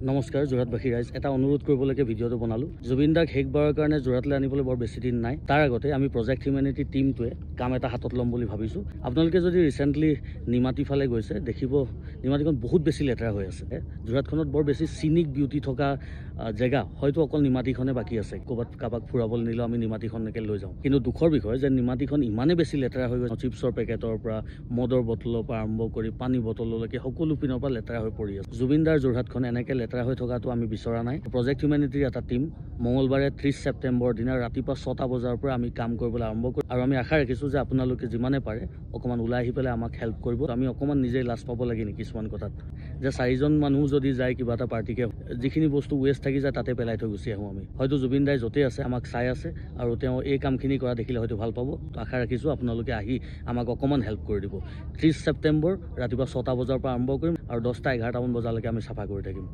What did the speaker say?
নমস্কাৰ যোৰহাটবাসী ৰাইজ এটা অনুৰোধ কৰিবলৈকে ভিডিঅ'টো বনালোঁ জুবিন দাক শেষবাৰৰ কাৰণে যোৰহাটলৈ আনিবলৈ বৰ বেছি দিন নাই তাৰ আগতে আমি প্ৰজেক্ট হিউমেনিটি টিমটোৱে কাম এটা হাতত ল'ম বুলি ভাবিছোঁ আপোনালোকে যদি ৰিচেণ্টলি নিমাতী ফালে গৈছে দেখিব নিমাতীখন বহুত বেছি লেতেৰা হৈ আছে যোৰহাটখনত বৰ বেছি চিনিক বিউটি থকা জেগা হয়তো অকল নিমাতীখনে বাকী আছে ক'ৰবাত কাৰোবাক ফুৰাবলৈ নিলেও আমি নিমাতীখনকে লৈ যাওঁ কিন্তু দুখৰ বিষয় যে নিমাতীখন ইমানেই বেছি লেতেৰা হৈ গৈছে চিপছৰ পেকেটৰ পৰা মদৰ বটলৰ পৰা আৰম্ভ কৰি পানী বটললৈকে সকলো পিনৰ পৰা লেতেৰা হৈ পৰি আছে জুবিন দাৰ যোৰহাটখন এনেকৈ লেতেৰা হৈ থকাটো আমি বিচৰা নাই প্ৰজেক্ট হিউমেনিটিৰ এটা টিম মঙলবাৰে 30 ছেপ্টেম্বৰ দিনা ৰাতিপুৱা 6টা বজাৰ পৰা আমি কাম কৰিবলৈ আৰম্ভ কৰিম আৰু আমি আশা ৰাখিছোঁ যে আপোনালোকে যিমানে পাৰে অকণমান ওলাই আহি পেলাই আমাক হেল্প কৰিব আমি অকণমান নিজেই লাজ পাব লাগে নেকি কিছুমান কথাত যে 4জন মানুহ যদি যায় কিবা এটা পাৰ্টিকে যিখিনি বস্তু ৱেষ্ট থাকি যায় তাতে পেলাই থৈ গুচি আহোঁ আমি হয়তো জুবিন দাই য'তেই আছে আমাক চাই আছে আৰু তেওঁ এই কামখিনি কৰা দেখিলে হয়তো ভাল পাব তো আশা ৰাখিছোঁ আপোনালোকে আহি আমাক অকণমান হেল্প কৰি দিব 30 ছেপ্টেম্বৰ ৰাতিপুৱা 6টা বজাৰ পৰা আৰম্ভ কৰিম আৰু 10টা 11টামান বজালৈকে আমি চাফা কৰি থাকিম